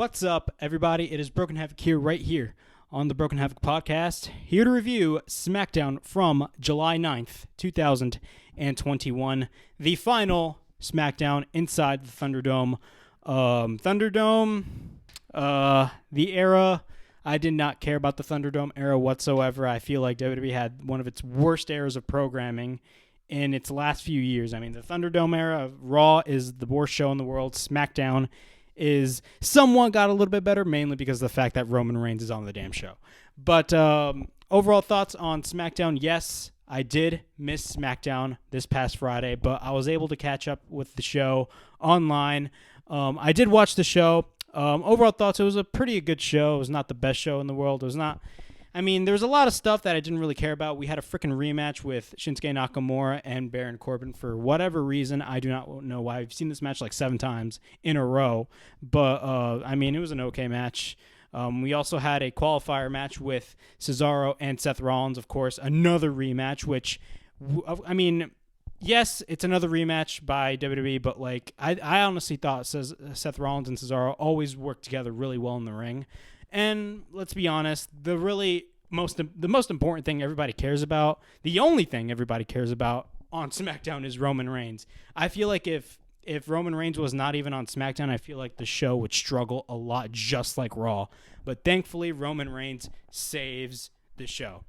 What's up, everybody? It is Broken Havoc here, right here on the Broken Havoc podcast, here to review SmackDown from July 9th, 2021, the final SmackDown inside the Thunderdome. The era, I did not care about the Thunderdome era whatsoever. I feel like WWE had one of its worst eras of programming in its last few years. I mean, the Thunderdome era of Raw is the worst show in the world. SmackDown is somewhat got a little bit better, mainly because of the fact that Roman Reigns is on the damn show. But overall thoughts on SmackDown, yes, I did miss SmackDown this past Friday, but I was able to catch up with the show online. I did watch the show. Overall thoughts, it was a pretty good show. It was not the best show in the world. It was not... I mean, there was a lot of stuff that I didn't really care about. We had a freaking rematch with Shinsuke Nakamura and Baron Corbin for whatever reason. I do not know why. I've seen this match like 7 times in a row. But, I mean, it was an okay match. We also had a qualifier match with Cesaro and Seth Rollins, of course. Another rematch, which, I mean, yes, it's another rematch by WWE, but, like, I honestly thought Seth Rollins and Cesaro always worked together really well in the ring. And let's be honest, the most important thing everybody cares about, the only thing everybody cares about on SmackDown is Roman Reigns. I feel like if Roman Reigns was not even on SmackDown, I feel like the show would struggle a lot, just like Raw. But thankfully, Roman Reigns saves the show.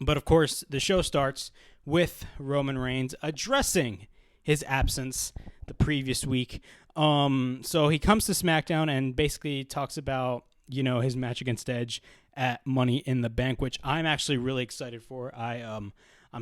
But of course, the show starts with Roman Reigns addressing his absence the previous week. So he comes to SmackDown and basically talks about, you know, his match against Edge at Money in the Bank, which I'm actually really excited for. I'm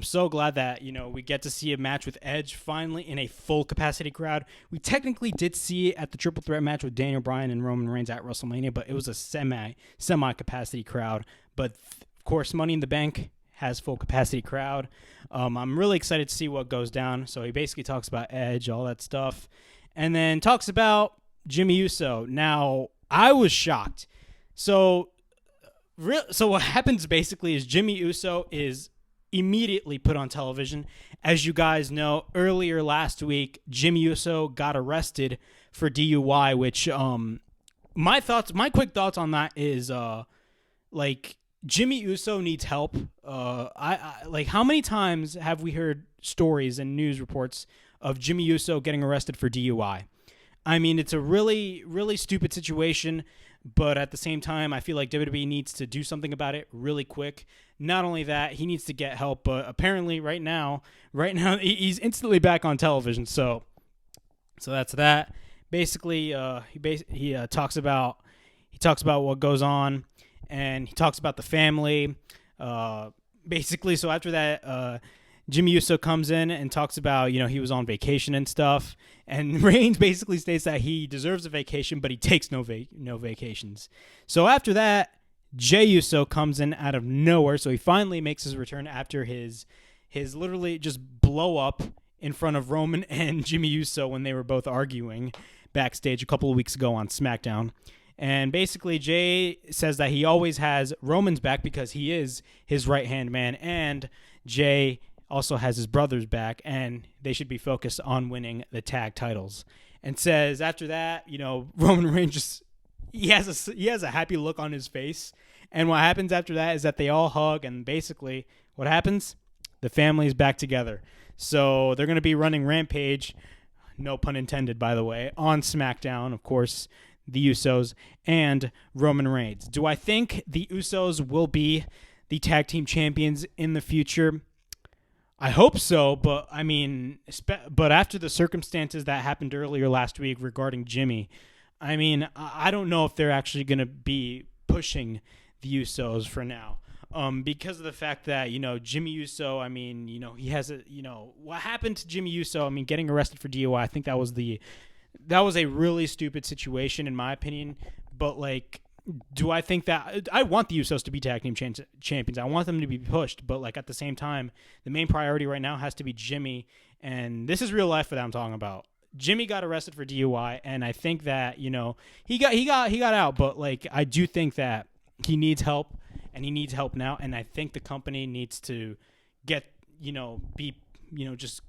so glad that, you know, we get to see a match with Edge finally in a full capacity crowd. We technically did see it at the triple threat match with Daniel Bryan and Roman Reigns at WrestleMania, but it was a semi capacity crowd. But of course, Money in the Bank has full capacity crowd. I'm really excited to see what goes down. So he basically talks about Edge, all that stuff, and then talks about Jey Uso. Now, I was shocked. So what happens basically is Jey Uso is immediately put on television. As you guys know, earlier last week, Jey Uso got arrested for DUI, which my quick thoughts on that is like Jey Uso needs help. I like, how many times have we heard stories and news reports of Jey Uso getting arrested for DUI? I mean, it's a really, really stupid situation, but at the same time, I feel like WWE needs to do something about it really quick. Not only that, he needs to get help, but apparently right now, he's instantly back on television. So that's that. Basically, he talks about what goes on, and he talks about the family. Basically, so after that, Jey Uso comes in and talks about, you know, he was on vacation and stuff. And Reigns basically states that he deserves a vacation, but he takes no vacations. So after that, Jey Uso comes in out of nowhere. So he finally makes his return after his literally just blow up in front of Roman and Jey Uso when they were both arguing backstage a couple of weeks ago on SmackDown. And basically, Jey says that he always has Roman's back because he is his right-hand man, and Jey also has his brother's back, and they should be focused on winning the tag titles. And says after that, you know, Roman Reigns just he has a happy look on his face. And what happens after that is that they all hug, and basically what happens? The family is back together. So they're going to be running Rampage, no pun intended, by the way, on SmackDown, of course, the Usos and Roman Reigns. Do I think the Usos will be the tag team champions in the future? I hope so, but I mean, but after the circumstances that happened earlier last week regarding Jimmy, I mean, I don't know if they're actually going to be pushing the Usos for now, because of the fact that, you know, Jey Uso, I mean, you know, he has a, you know, what happened to Jey Uso? I mean, getting arrested for DUI, I think that was a really stupid situation in my opinion. But like, do I think that I want the Usos to be tag team champions? I want them to be pushed, but like at the same time, the main priority right now has to be Jimmy, and this is real life that I'm talking about. Jimmy got arrested for DUI, and I think that, you know, he got out, but like I do think that he needs help, and he needs help now, and I think the company needs to get, you know, be, you know, just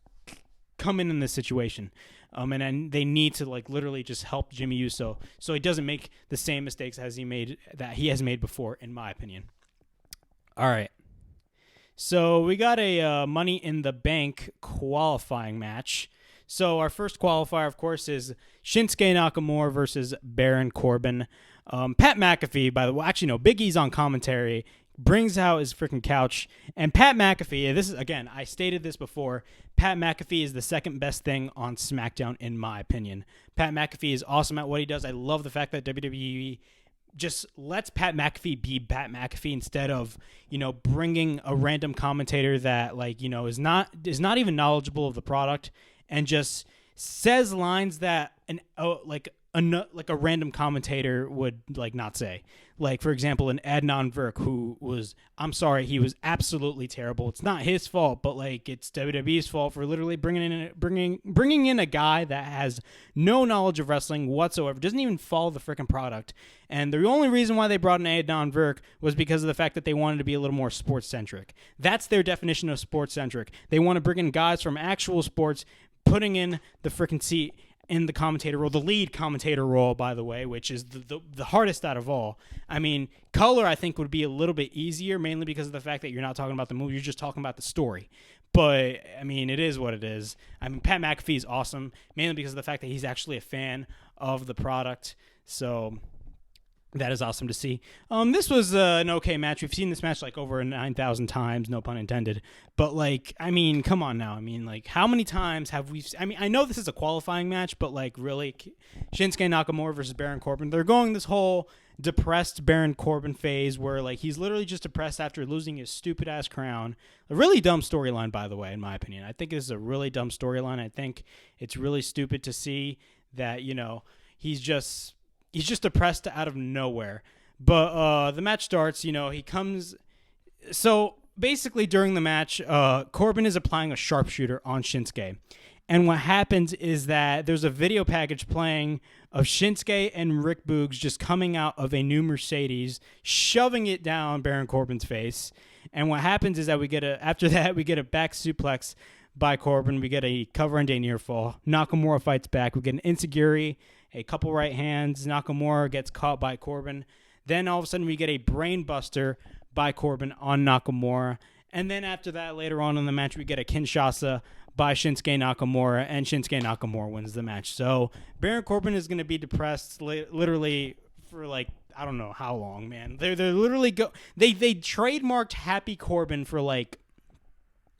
come in this situation. And then they need to like literally just help Jimmy Uso so he doesn't make the same mistakes as he has made before, in my opinion. All right. So we got a Money in the Bank qualifying match. So our first qualifier, of course, is Shinsuke Nakamura versus Baron Corbin. Pat McAfee, by the way, actually no, Big E's on commentary, brings out his freaking couch. And Pat McAfee, this is, again, I stated this before, Pat McAfee is the second best thing on SmackDown, in my opinion. Pat McAfee is awesome at what he does. I love the fact that WWE just lets Pat McAfee be Pat McAfee instead of, bringing a random commentator that, is not even knowledgeable of the product and just says lines that a random commentator would not say. Like, for example, an Adnan Virk, who was, I'm sorry, he was absolutely terrible. It's not his fault, but it's WWE's fault for literally bringing in a guy that has no knowledge of wrestling whatsoever, doesn't even follow the freaking product. And the only reason why they brought in Adnan Virk was because of the fact that they wanted to be a little more sports centric. That's their definition of sports centric. They want to bring in guys from actual sports, putting in the freaking seat in the commentator role, the lead commentator role, by the way, which is the hardest out of all. I mean, color, I think, would be a little bit easier, mainly because of the fact that you're not talking about the movie, you're just talking about the story. But, I mean, it is what it is. I mean, Pat McAfee is awesome, mainly because of the fact that he's actually a fan of the product. So that is awesome to see. This was an okay match. We've seen this match over 9,000 times, no pun intended. But come on now. I mean, how many times have we? I mean, I know this is a qualifying match, but really, Shinsuke Nakamura versus Baron Corbin. They're going this whole depressed Baron Corbin phase where he's literally just depressed after losing his stupid ass crown. A really dumb storyline, by the way, in my opinion. I think this is a really dumb storyline. I think it's really stupid to see that he's just depressed out of nowhere. But the match starts, he comes. So basically during the match, Corbin is applying a sharpshooter on Shinsuke. And what happens is that there's a video package playing of Shinsuke and Rick Boogs just coming out of a new Mercedes, shoving it down Baron Corbin's face. And what happens is that after that, we get a back suplex by Corbin. We get a cover and a near fall. Nakamura fights back. We get an enziguri, a couple right hands. Nakamura gets caught by Corbin. Then all of a sudden we get a brain buster by Corbin on Nakamura. And then after that, later on in the match, we get a Kinshasa by Shinsuke Nakamura, and Shinsuke Nakamura wins the match. So Baron Corbin is going to be depressed literally for I don't know how long, man. They're literally they trademarked Happy Corbin for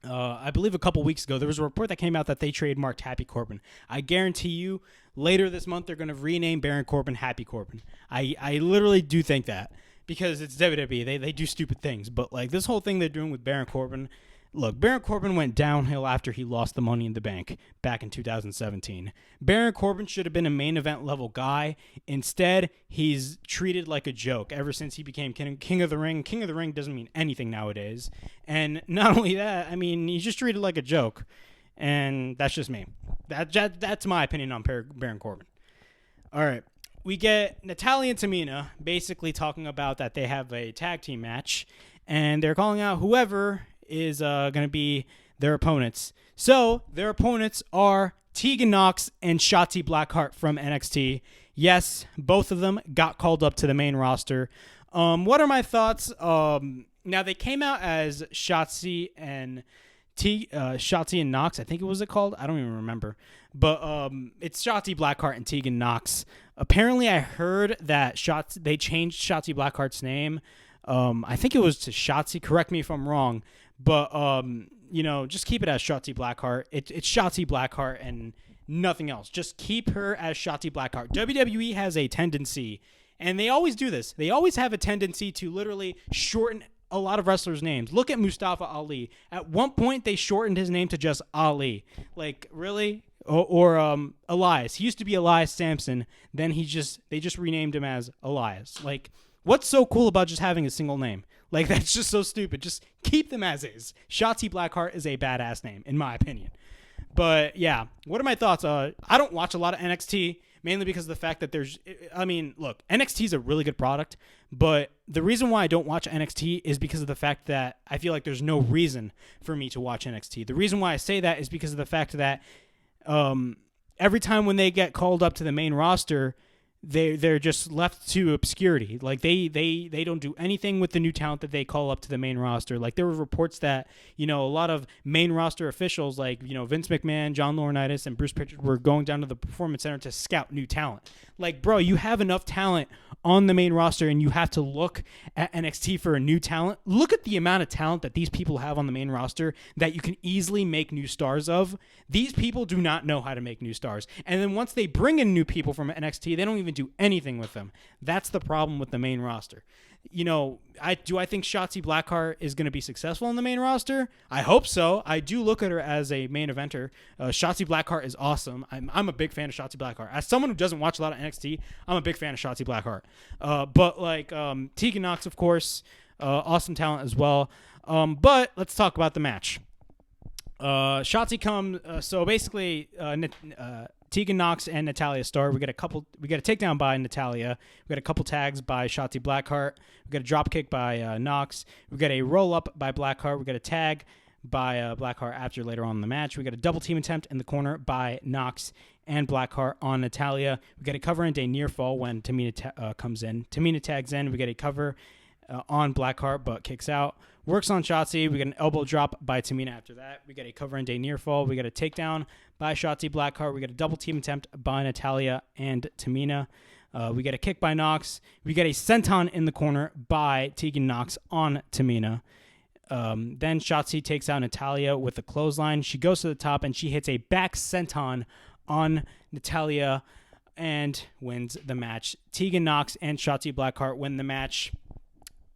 I believe a couple weeks ago, there was a report that came out that they trademarked Happy Corbin. I guarantee you, later this month, they're going to rename Baron Corbin Happy Corbin. I literally do think that because it's WWE. They do stupid things. But this whole thing they're doing with Baron Corbin, look, Baron Corbin went downhill after he lost the Money in the Bank back in 2017. Baron Corbin should have been a main event level guy. Instead, he's treated like a joke ever since he became King of the Ring. King of the Ring doesn't mean anything nowadays. And not only that, I mean, he's just treated like a joke. And that's just me. That's my opinion on Baron Corbin. All right. We get Natalya and Tamina basically talking about that they have a tag team match. And they're calling out whoever is going to be their opponents. So their opponents are Tegan Nox and Shotzi Blackheart from NXT. Yes, both of them got called up to the main roster. What are my thoughts? Now they came out as Shotzi and Nox. I think it was called. I don't even remember. But it's Shotzi Blackheart and Tegan Nox. Apparently, I heard that they changed Shotzi Blackheart's name. I think it was to Shotzi. Correct me if I'm wrong. But, just keep it as Shotzi Blackheart. It's Shotzi Blackheart and nothing else. Just keep her as Shotzi Blackheart. WWE has a tendency, and they always do this. They always have a tendency to literally shorten a lot of wrestlers' names. Look at Mustafa Ali. At one point, they shortened his name to just Ali. Really? Or Elias. He used to be Elias Sampson. Then they just renamed him as Elias. What's so cool about just having a single name? That's just so stupid. Just keep them as is. Shotzi Blackheart is a badass name, in my opinion. But, yeah. What are my thoughts? I don't watch a lot of NXT, mainly because of the fact that look, NXT is a really good product, but the reason why I don't watch NXT is because of the fact that I feel like there's no reason for me to watch NXT. The reason why I say that is because of the fact that every time when they get called up to the main roster, they're just left to obscurity. Like they don't do anything with the new talent that they call up to the main roster. Like there were reports that, a lot of main roster officials like, Vince McMahon, John Laurinaitis, and Bruce Pritchard were going down to the Performance Center to scout new talent. Like, bro, you have enough talent on the main roster and you have to look at NXT for a new talent. Look at the amount of talent that these people have on the main roster that you can easily make new stars of. These people do not know how to make new stars. And then once they bring in new people from NXT, they don't even do anything with them. That's the problem with the main roster. I think Shotzi Blackheart is going to be successful in the main roster? I hope so. I do look at her as a main eventer. Shotzi Blackheart is awesome. I'm a big fan of Shotzi Blackheart. As someone who doesn't watch a lot of NXT, I'm a big fan of Shotzi Blackheart. But Tegan Nox, of course, awesome talent as well. But let's talk about the match. Shotzi comes. So basically, Tegan Nox and Natalya start. We got a takedown by Natalya. We got a couple tags by Shotzi Blackheart. We got a drop kick by Nox. We got a roll up by Blackheart. We got a tag by Blackheart after later on in the match. We got a double team attempt in the corner by Nox and Blackheart on Natalya. We got a cover into a near fall when Tamina comes in. Tamina tags in. We got a cover on Blackheart but kicks out. Works on Shotzi. We got an elbow drop by Tamina after that. We got a cover into a near fall. We got a takedown by Shotzi Blackheart. We got a double team attempt by Natalya and Tamina. We got a kick by Nox. We got a senton in the corner by Tegan Nox on Tamina. Then Shotzi takes out Natalya with a clothesline. She goes to the top and she hits a back senton on Natalya and wins the match. Tegan Nox and Shotzi Blackheart win the match.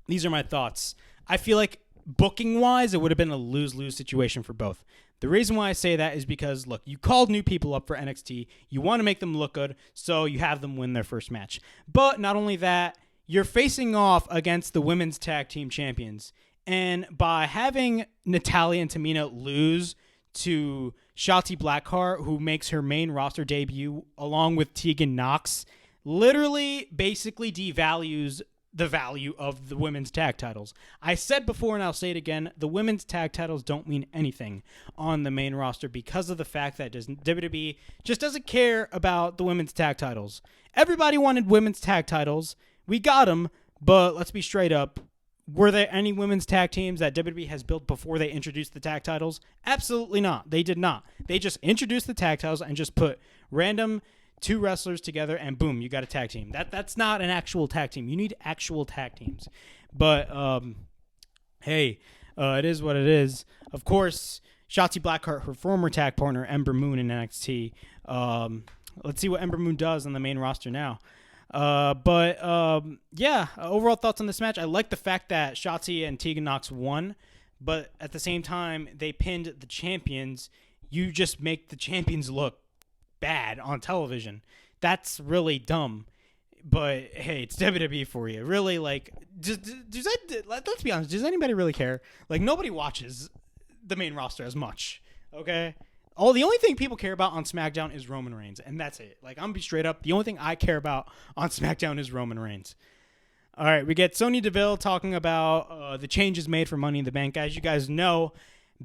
These are my thoughts. I feel like booking-wise, it would have been a lose-lose situation for both. The reason why I say that is because, look, you called new people up for NXT. You want to make them look good, so you have them win their first match. But not only that, you're facing off against the women's tag team champions. And by having Natalya and Tamina lose to Shotzi Blackheart, who makes her main roster debut, along with Tegan Nox, literally basically devalues the value of the women's tag titles. I said before, and I'll say it again, the women's tag titles don't mean anything on the main roster because of the fact that WWE just doesn't care about the women's tag titles. Everybody wanted women's tag titles. We got them, but let's be straight up. Were there any women's tag teams that WWE has built before they introduced the tag titles? Absolutely not. They did not. They just introduced the tag titles and just put random two wrestlers together and boom, you got a tag team. That's not an actual tag team. You need actual tag teams. But hey, it is what it is. Of course, Shotzi Blackheart, her former tag partner Ember Moon in NXT. Let's see what Ember Moon does on the main roster now. Yeah, overall thoughts on this match. I like the fact that Shotzi and Tegan Nox won, but at the same time they pinned the champions. You just make the champions look bad on television. That's really dumb. But hey, it's WWE for you. Really, like, let's be honest. Does anybody really care? Like, nobody watches the main roster as much. Okay. The only thing people care about on SmackDown is Roman Reigns, and that's it. Like, I'm gonna be straight up. The only thing I care about on SmackDown is Roman Reigns. All right, we get Sonya Deville talking about the changes made for Money in the Bank. As you guys know,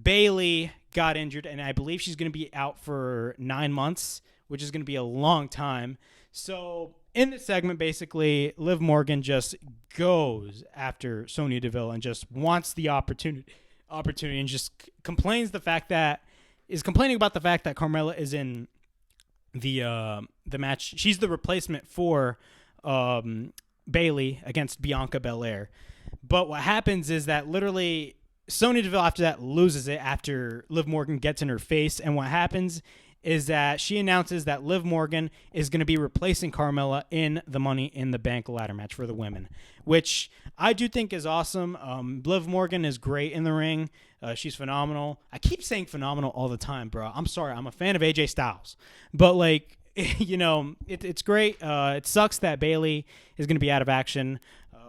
Bayley got injured, and I believe she's going to be out for 9 months, which is going to be a long time. So in this segment, basically, Liv Morgan just goes after Sonya Deville and just wants the opportunity and just complaining about the fact that Carmella is in the match. She's the replacement for Bayley against Bianca Belair. But what happens is that literally Sonya Deville after that loses it after Liv Morgan gets in her face. And what happens is that she announces that Liv Morgan is going to be replacing Carmella in the Money in the Bank ladder match for the women, which I do think is awesome. Liv Morgan is great in the ring. She's phenomenal. I keep saying phenomenal all the time, bro. I'm sorry. I'm a fan of AJ Styles. But, like, you know, it's great. It sucks that Bayley is going to be out of action.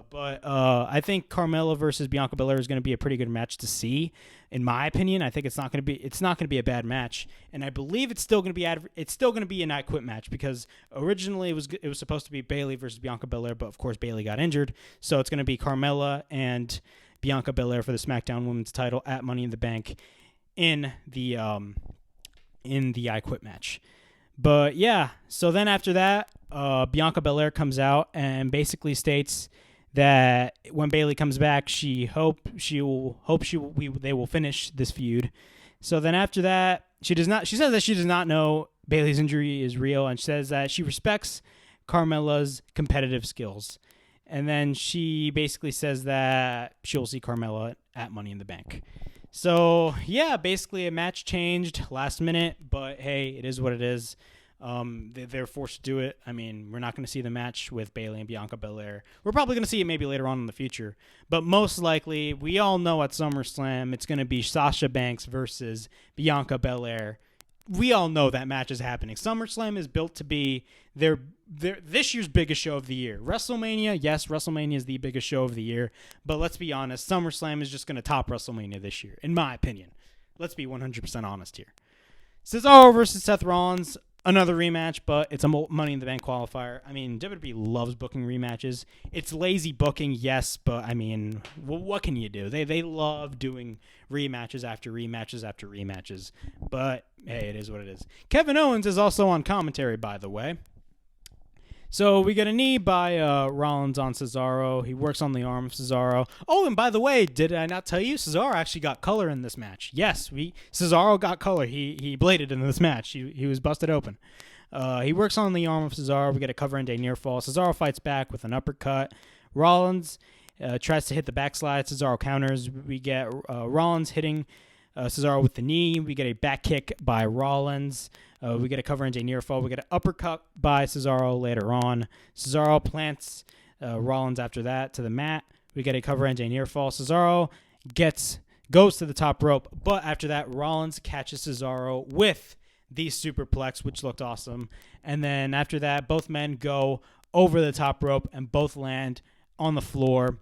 But I think Carmella versus Bianca Belair is going to be a pretty good match to see. In my opinion, I think it's not going to be a bad match, and I believe it's still going to be an I Quit match because originally it was supposed to be Bayley versus Bianca Belair, but of course Bayley got injured, so it's going to be Carmella and Bianca Belair for the SmackDown Women's title at Money in the Bank in the I Quit match. But yeah, so then after that, Bianca Belair comes out and basically states that when Bayley comes back, they will finish this feud. So then after that, she says that she does not know Bayley's injury is real, and says that she respects Carmella's competitive skills. And then she basically says that she'll see Carmella at Money in the Bank. So, yeah, basically a match changed last minute, but hey, it is what it is. They're forced to do it. I mean, we're not going to see the match with Bayley and Bianca Belair. We're probably going to see it maybe later on in the future. But most likely, we all know at SummerSlam, it's going to be Sasha Banks versus Bianca Belair. We all know that match is happening. SummerSlam is built to be this year's biggest show of the year. WrestleMania, yes, WrestleMania is the biggest show of the year. But let's be honest, SummerSlam is just going to top WrestleMania this year, in my opinion. Let's be 100% honest here. Cesaro versus Seth Rollins, another rematch, but it's a Money in the Bank qualifier. I mean, WWE loves booking rematches. It's lazy booking, yes, but I mean, what can you do? They love doing rematches after rematches after rematches. But hey, it is what it is. Kevin Owens is also on commentary, by the way. So we get a knee by Rollins on Cesaro. He works on the arm of Cesaro. Oh, and by the way, did I not tell you? Cesaro actually got color in this match. Yes, Cesaro got color. He bladed in this match. He was busted open. He works on the arm of Cesaro. We get a cover and a near fall. Cesaro fights back with an uppercut. Rollins tries to hit the backslide. Cesaro counters. We get Rollins hitting Cesaro with the knee. We get a back kick by Rollins. We get a cover and a near fall. We get an uppercut by Cesaro later on. Cesaro plants Rollins after that to the mat. We get a cover and a near fall. Cesaro goes to the top rope, but after that, Rollins catches Cesaro with the superplex, which looked awesome. And then after that, both men go over the top rope and both land on the floor.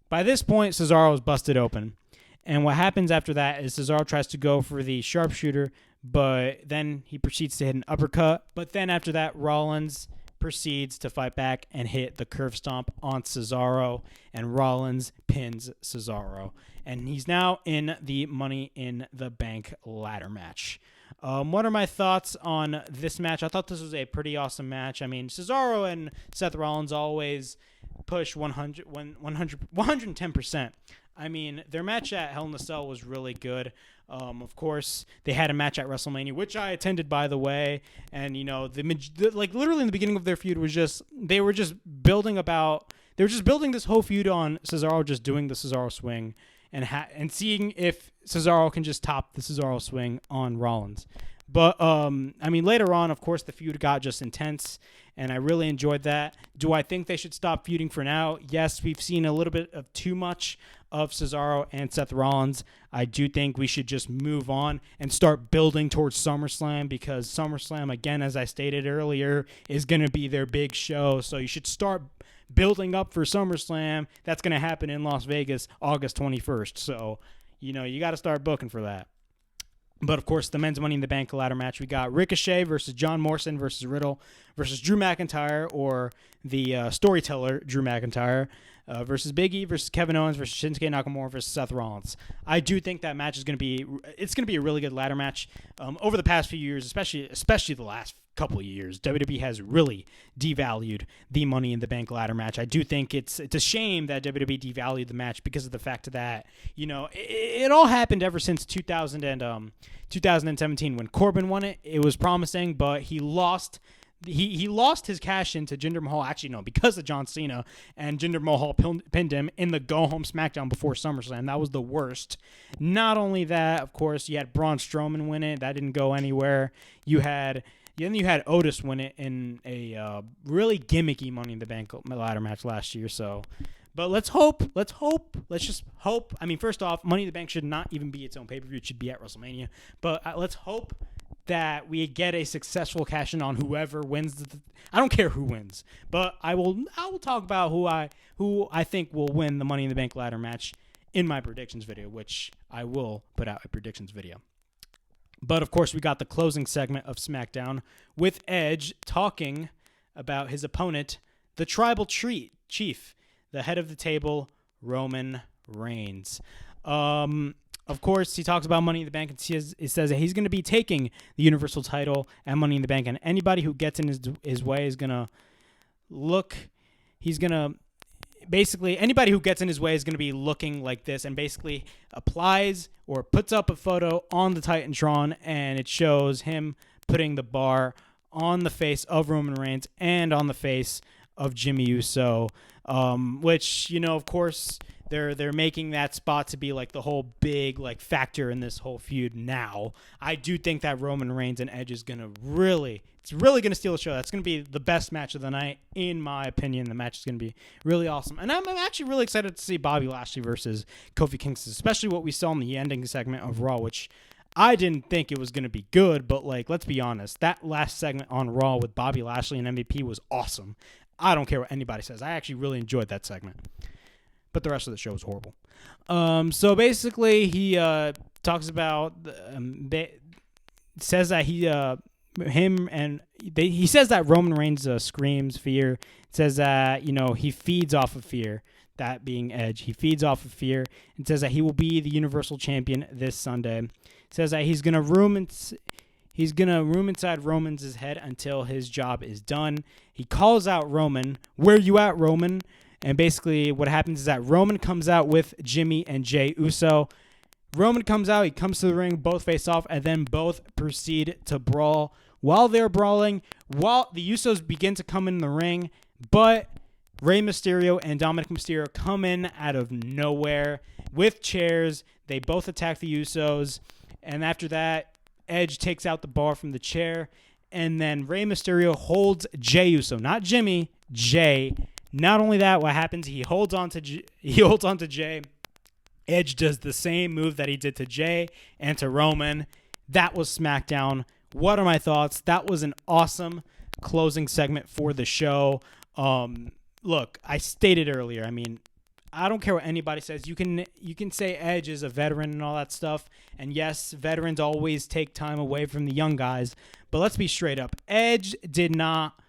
By this point, Cesaro is busted open. And what happens after that is Cesaro tries to go for the sharpshooter, but then he proceeds to hit an uppercut. But then after that, Rollins proceeds to fight back and hit the curve stomp on Cesaro, and Rollins pins Cesaro. And he's now in the Money in the Bank ladder match. What are my thoughts on this match? I thought this was a pretty awesome match. I mean, Cesaro and Seth Rollins always push 110%. I mean, their match at Hell in a Cell was really good. Of course, they had a match at WrestleMania, which I attended, by the way. And you know, literally in the beginning of their feud they were just building this whole feud on Cesaro just doing the Cesaro swing and seeing if Cesaro can just top the Cesaro swing on Rollins. But I mean, later on, of course, the feud got just intense, and I really enjoyed that. Do I think they should stop feuding for now? Yes, we've seen a little bit of too much of Cesaro and Seth Rollins. I do think we should just move on and start building towards SummerSlam, because SummerSlam, again, as I stated earlier, is going to be their big show. So you should start building up for SummerSlam. That's going to happen in Las Vegas, August 21st. So, you know, you got to start booking for that. But, of course, the men's Money in the Bank ladder match, we got Ricochet versus John Morrison versus Riddle versus Drew McIntyre, or the storyteller Drew McIntyre, versus Big E versus Kevin Owens versus Shinsuke Nakamura versus Seth Rollins. I do think that match is going to be a really good ladder match. Over the past few years, especially the last couple of years, WWE has really devalued the Money in the Bank ladder match. I do think it's a shame that WWE devalued the match because of the fact that, you know, it all happened ever since 2017 when Corbin won it. It was promising, but he lost. He lost his cash in to Jinder Mahal, actually no, because of John Cena, and Jinder Mahal pinned him in the go-home SmackDown before SummerSlam. That was the worst. Not only that, of course, you had Braun Strowman win it. That didn't go anywhere. You had Otis win it in a really gimmicky Money in the Bank ladder match last year. So, but let's just hope. I mean, first off, Money in the Bank should not even be its own pay-per-view. It should be at WrestleMania. But let's hope that we get a successful cash in on whoever wins. I don't care who wins, but I will talk about who I think will win the Money in the Bank ladder match in my predictions video, which I will put out a predictions video. But of course, we got the closing segment of SmackDown with Edge talking about his opponent, the Tribal Chief, the head of the table, Roman Reigns. of course, he talks about Money in the Bank, and it says that he's going to be taking the Universal title at Money in the Bank, and anybody who gets in his way is going to basically, anybody who gets in his way is going to be looking like this, and basically applies or puts up a photo on the Titantron, and it shows him putting the bar on the face of Roman Reigns and on the face of Jimmy Uso, which, of course, they're making that spot to be like the whole big like factor in this whole feud now. I do think that Roman Reigns and Edge is going to really going to steal the show. That's going to be the best match of the night, in my opinion. The match is going to be really awesome. And I'm actually really excited to see Bobby Lashley versus Kofi Kingston, especially what we saw in the ending segment of Raw, which I didn't think it was going to be good, but like, let's be honest, that last segment on Raw with Bobby Lashley and MVP was awesome. I don't care what anybody says. I actually really enjoyed that segment. But the rest of the show was horrible. So basically, he talks about, says that he says that Roman Reigns screams fear. Says that he feeds off of fear. That being Edge, he feeds off of fear, and says that he will be the Universal Champion this Sunday. Says that he's gonna room inside Roman's head until his job is done. He calls out Roman, "Where you at, Roman?" And basically what happens is that Roman comes out with Jimmy and Jey Uso. Roman comes out, he comes to the ring, both face off, and then both proceed to brawl. While they're brawling, while the Usos begin to come in the ring, but Rey Mysterio and Dominic Mysterio come in out of nowhere with chairs. They both attack the Usos, and after that, Edge takes out the bar from the chair, and then Rey Mysterio holds Jey Uso, not Jimmy, Jey. Not only that, what happens? He holds on to Jey. Edge does the same move that he did to Jey and to Roman. That was SmackDown. What are my thoughts? That was an awesome closing segment for the show. Look, I stated earlier, I mean, I don't care what anybody says. You can say Edge is a veteran and all that stuff. And yes, veterans always take time away from the young guys. But let's be straight up. Edge did not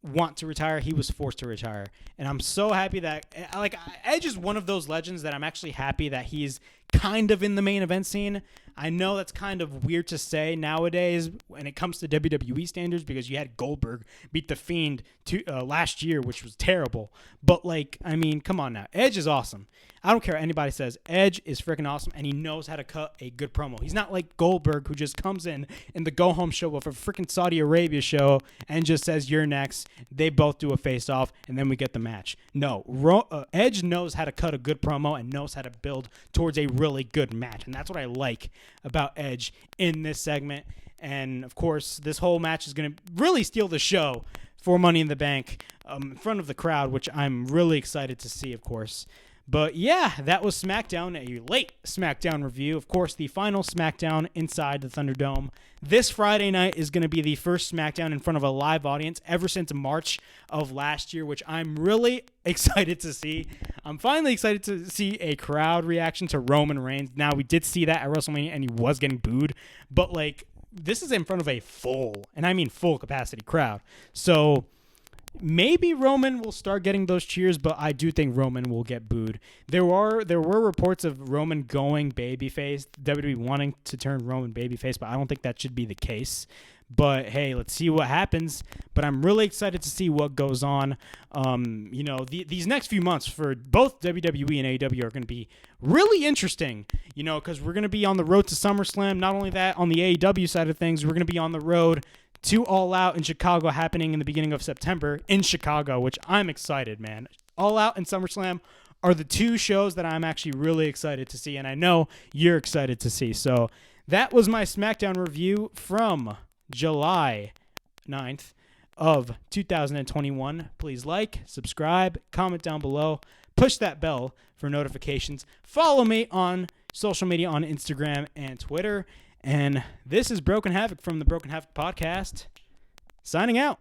want to retire. He was forced to retire. And I'm so happy that, like, Edge is one of those legends that I'm actually happy that he's kind of in the main event scene. I know that's kind of weird to say nowadays when it comes to WWE standards, because you had Goldberg beat The Fiend last year, which was terrible. But, like, I mean, come on now. Edge is awesome. I don't care what anybody says. Edge is freaking awesome, and he knows how to cut a good promo. He's not like Goldberg, who just comes in the go-home show of a freaking Saudi Arabia show and just says, "You're next." They both do a face-off, and then we get the match. No, Edge knows how to cut a good promo and knows how to build towards a really good match, and that's what I like about Edge in this segment. And of course, this whole match is going to really steal the show for Money in the Bank in front of the crowd, which I'm really excited to see, of course. But yeah, that was SmackDown, a late SmackDown review. Of course, the final SmackDown inside the Thunderdome. This Friday night is going to be the first SmackDown in front of a live audience ever since March of last year, which I'm really excited to see. I'm finally excited to see a crowd reaction to Roman Reigns. Now, we did see that at WrestleMania, and he was getting booed. But, like, this is in front of a full, and I mean full capacity crowd. So maybe Roman will start getting those cheers, but I do think Roman will get booed. There were reports of Roman going babyface, WWE wanting to turn Roman babyface, but I don't think that should be the case. But hey, let's see what happens. But I'm really excited to see what goes on. These next few months for both WWE and AEW are going to be really interesting. Because we're going to be on the road to SummerSlam. Not only that, on the AEW side of things, we're going to be on the road to All Out in Chicago, happening in the beginning of September in Chicago, which I'm excited, man. All Out and SummerSlam are the two shows that I'm actually really excited to see, and I know you're excited to see. So that was my SmackDown review from July 9th of 2021. Please like, subscribe, comment down below, push that bell for notifications. Follow me on social media on Instagram and Twitter. And this is Broken Havoc from the Broken Havoc Podcast, signing out.